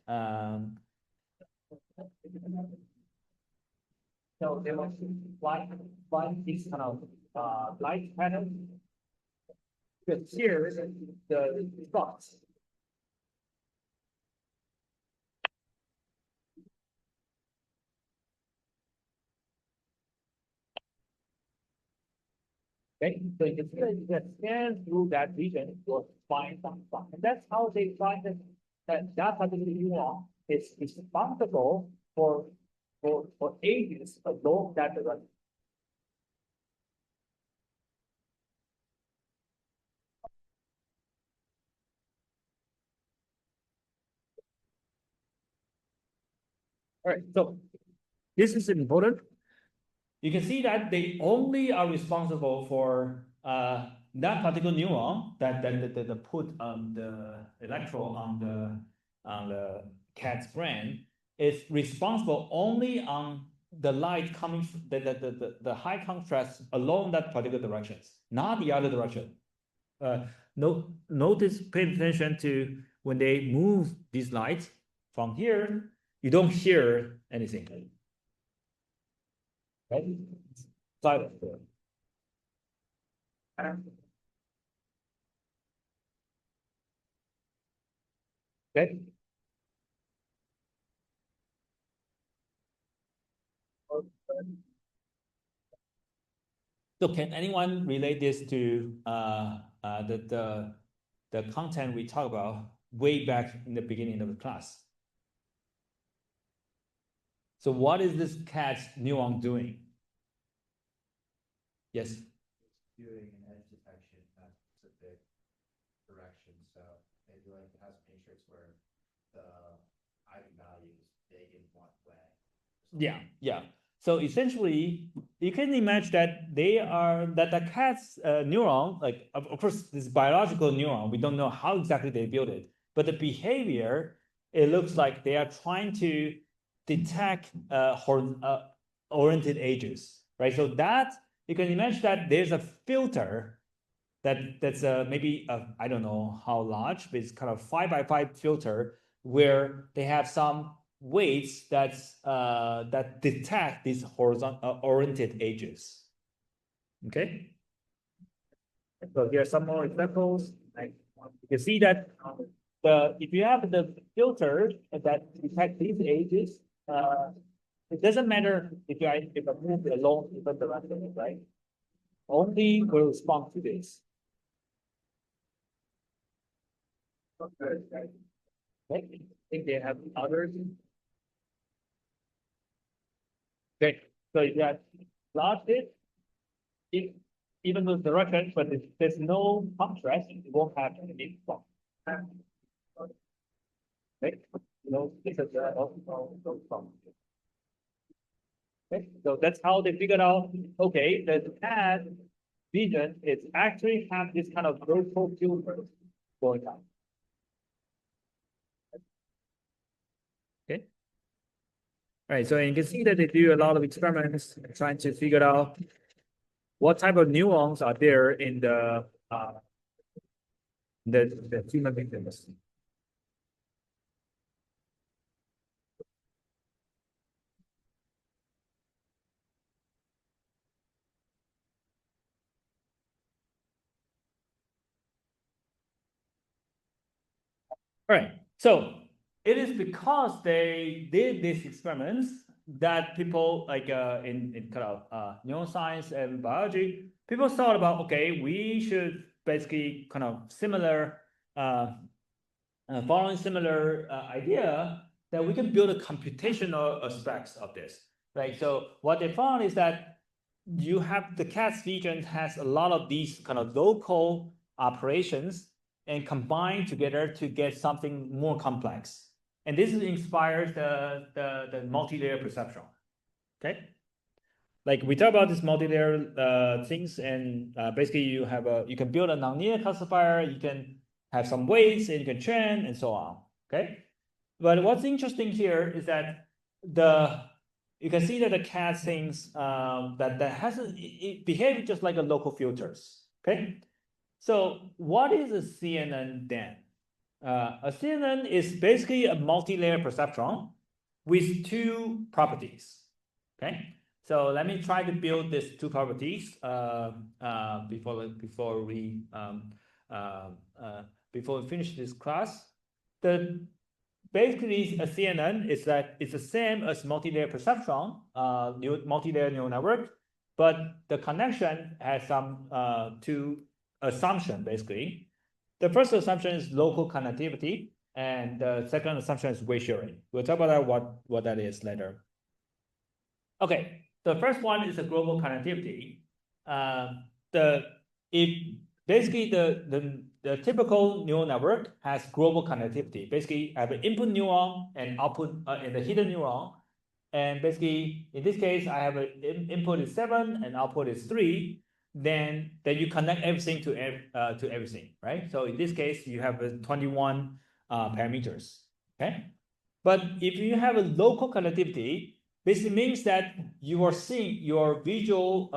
So they want to fly this kind of light pattern. Because here is the spots. Okay, so you can scan through that region to find some spot, and that's how they find that particular neuron is responsible for ages along that direction. All right, so this is important. You can see that they only are responsible for that particular neuron that put the electrode on the cat's brain is responsible only on the light coming the high contrast along that particular directions, not the other direction. Notice, pay attention to when they move these lights from here, you don't hear anything. Right? Silent. Okay. So can anyone relate this to the content we talked about way back in the beginning of the class? So what is this cat's neuron doing? Yes. doing an edge detection in that specific direction. So maybe like it has a matrix where the eigenvalue is big in one way. Yeah, yeah. So essentially, you can imagine that they are that the cat's neuron, like of course, this biological neuron, we don't know how exactly they build it, but the behavior, it looks like they are trying to detect oriented edges, right? So that you can imagine that there's a filter that's maybe I don't know how large, but it's kind of 5 by 5 filter where they have some weights that detect these horizontal oriented edges. Okay. So here are some more examples. Like you can see that if you have the filter that detect these edges, it doesn't matter if I move along different direction, right? Only will respond to this. Okay. I think they have others. Okay, so if you have lost it, if, even with direction, but if there's no contrast, it won't have any response. Okay, this is also. Okay, so that's how they figured out. Okay, the cat vision is actually have this kind of local filter going on. Okay. All right, so you can see that they do a lot of experiments trying to figure out what type of neurons are there in the human victims. All right, so it is because they did these experiments that people like in kind of neuroscience and biology, people thought about, okay, we should basically kind of similar, following similar idea that we can build a computational aspects of this, right? So what they found is that you have the cat's vision has a lot of these kind of local operations and combine together to get something more complex. And this inspires the multi-layer perception. Okay. Like we talk about this multi-layer things, and basically you can build a nonlinear classifier, you can have some weights, and you can train, and so on. Okay. But what's interesting here is that you can see that the cat thinks that has it behaves just like a local filters. Okay. So what is a CNN then? A CNN is basically a multi-layer perceptron with two properties. Okay, so let me try to build these two properties before we finish this class. The basically a CNN is that it's the same as multi-layer perceptron, multi-layer neural network, but the connection has some two assumption basically. The first assumption is local connectivity, and the second assumption is weight sharing. We'll talk about that, what that is later. Okay, the first one is a global connectivity. Basically the typical neural network has global connectivity. Basically, I have an input neuron and output and the hidden neuron. And basically, in this case, I have an input is 7 and output is 3. Then you connect everything to everything, right? So in this case, you have 21 parameters. Okay, but if you have a local connectivity, basically means that you are seeing your visual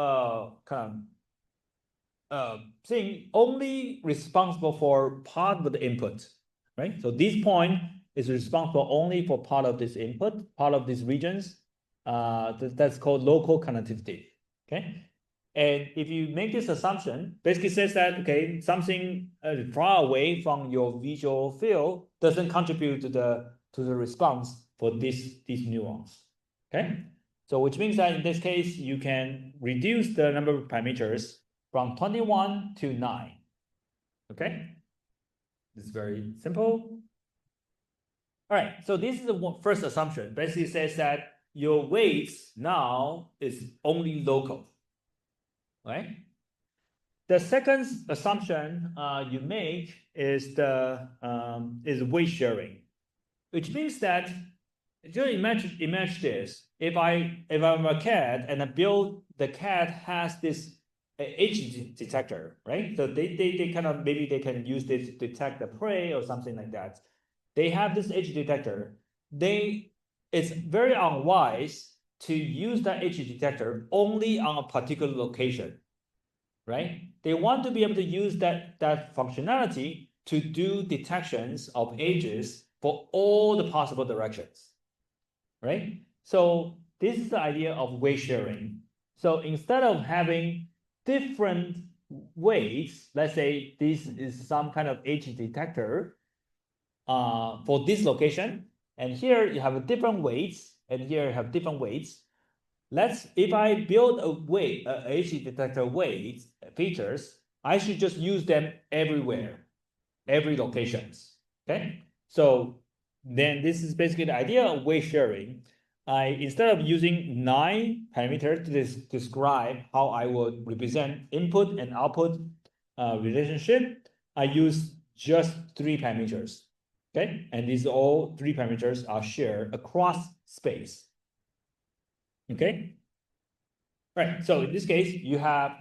thing only responsible for part of the input, right? So this point is responsible only for part of this input, part of these regions. That's called local connectivity. Okay. And if you make this assumption, basically says that, okay, something far away from your visual field doesn't contribute to the response for these neurons. Okay. So which means that in this case, you can reduce the number of parameters from 21 to 9. Okay. This is very simple. All right. So this is the first assumption. Basically says that your weights now is only local. Right? the second assumption you make is the is weight sharing, which means that just imagine this. If I'm a cat and I build the cat has this edge detector, right? So they kind of maybe they can use this to detect the prey or something like that. They have this edge detector. It's very unwise to use that edge detector only on a particular location, right? They want to be able to use that functionality to do detections of edges for all the possible directions, right? So this is the idea of weight sharing. So instead of having different weights, let's say this is some kind of edge detector for this location, and here you have different weights, and here you have different weights. If I build a edge detector weight features, I should just use them everywhere, every locations. Okay, so then this is basically the idea of weight sharing. Instead of using 9 parameters to describe how I would represent input and output relationship, I use just 3 parameters. Okay, and these all 3 parameters are shared across space. Okay. Right. So in this case, you have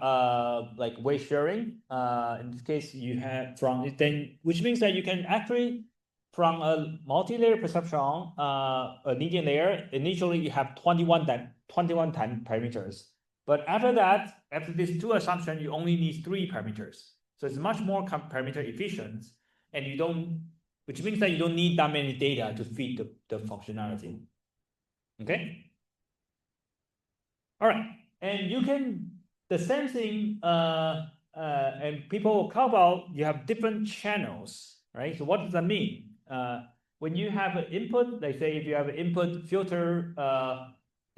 like weight sharing. In this case, you have from then, which means that you can actually from a multi-layer perceptron, a linear layer. Initially, you have 21 time parameters, but after that, after these 2 assumptions, you only need 3 parameters. So it's much more parameter efficient, and you don't, which means that you don't need that many data to feed the functionality. Okay. All right, and you can the same thing, and people will talk about you have different channels, right? So what does that mean? When you have an input, like say if you have an input filter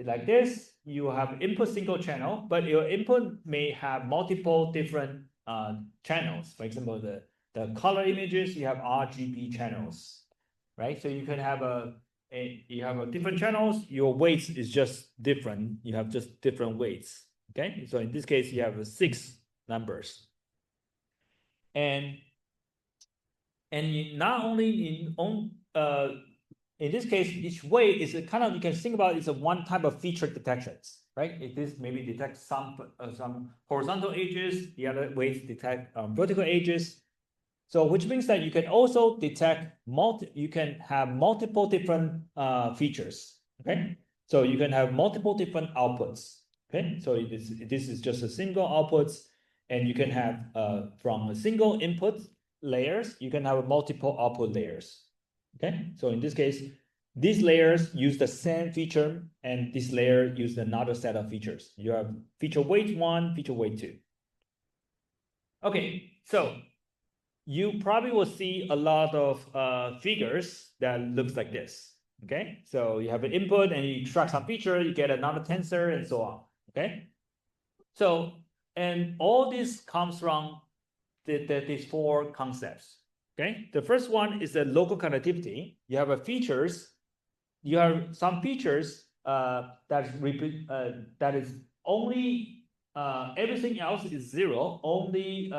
like this, you have input single channel, but your input may have multiple different channels. For example, the color images, you have RGB channels, right? So you can have you have a different channels, your weights is just different. You have just different weights. Okay, so in this case, you have 6 numbers. And not only in this case, each weight is a kind of, you can think about it's a one type of feature detections, right? It is maybe detect some horizontal edges, the other weights detect vertical edges. So which means that you can also detect you can have multiple different features. Okay, so you can have multiple different outputs. Okay, so this is just a single outputs, and you can have from a single input layers, you can have multiple output layers. Okay, so in this case, these layers use the same feature, and this layer use another set of features. You have feature weight 1, feature weight 2. Okay, so you probably will see a lot of figures that looks like this. Okay, so you have an input and you extract some feature, you get another tensor and so on. Okay, so and all this comes from these 4 concepts. Okay, the first one is the local connectivity. You have a features. You have some features that is only everything else is 0. Only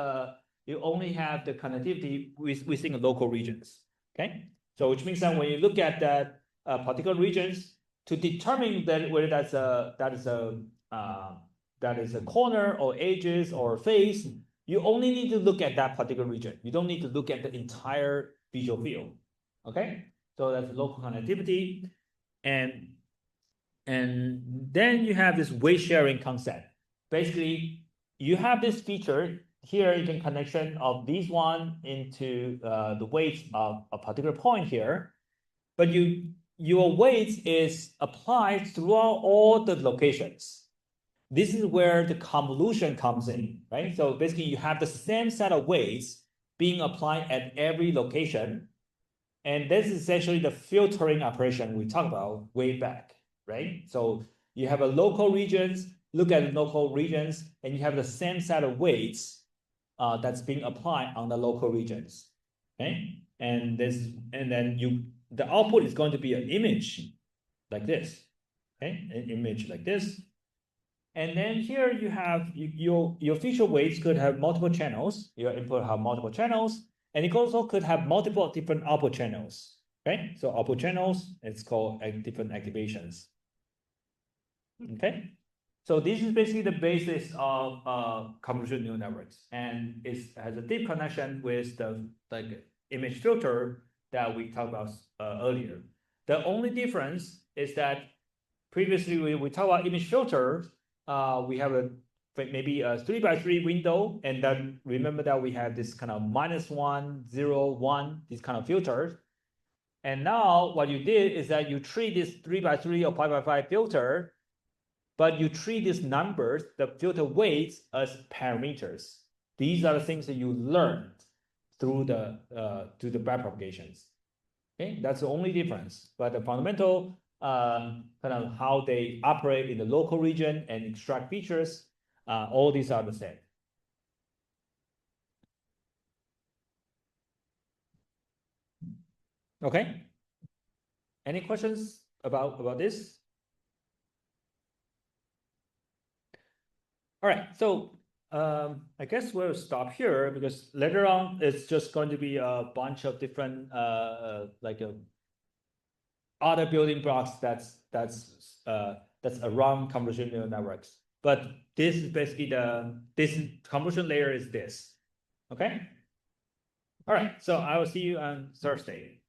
you only have the connectivity within local regions. Okay, so which means that when you look at that particular regions to determine that whether that is a corner or edges or face, you only need to look at that particular region. You don't need to look at the entire visual field. Okay, so that's local connectivity, and then you have this weight sharing concept. Basically, you have this feature here. You can connection of these one into the weights of a particular point here, but your weight is applied throughout all the locations. This is where the convolution comes in, right? So basically, you have the same set of weights being applied at every location, and this is essentially the filtering operation we talked about way back, right? So you have a local regions, look at the local regions, and you have the same set of weights that's being applied on the local regions, okay? And then the output is going to be an image like this, okay? An image like this. And then here you have your feature weights could have multiple channels. Your input have multiple channels, and it also could have multiple different output channels. Okay, so output channels, it's called different activations. Okay, so this is basically the basis of convolutional neural networks, and it has a deep connection with the image filter that we talked about earlier. The only difference is that previously we talked about image filter. We have maybe a 3x3 window, and then remember that we have this kind of -1, 0, 1, these kind of filters. And now what you did is that you treat this 3x3 or 5x5 filter, but you treat these numbers, the filter weights, as parameters. These are the things that you learned through the backpropagations. Okay, that's the only difference. But the fundamental kind of how they operate in the local region and extract features, all these are the same. Okay. Any questions about this? All right. So I guess we'll stop here because later on it's just going to be a bunch of different other building blocks that's around convolutional networks. But this is basically this convolution layer is this. Okay. All right. So I will see you on Thursday.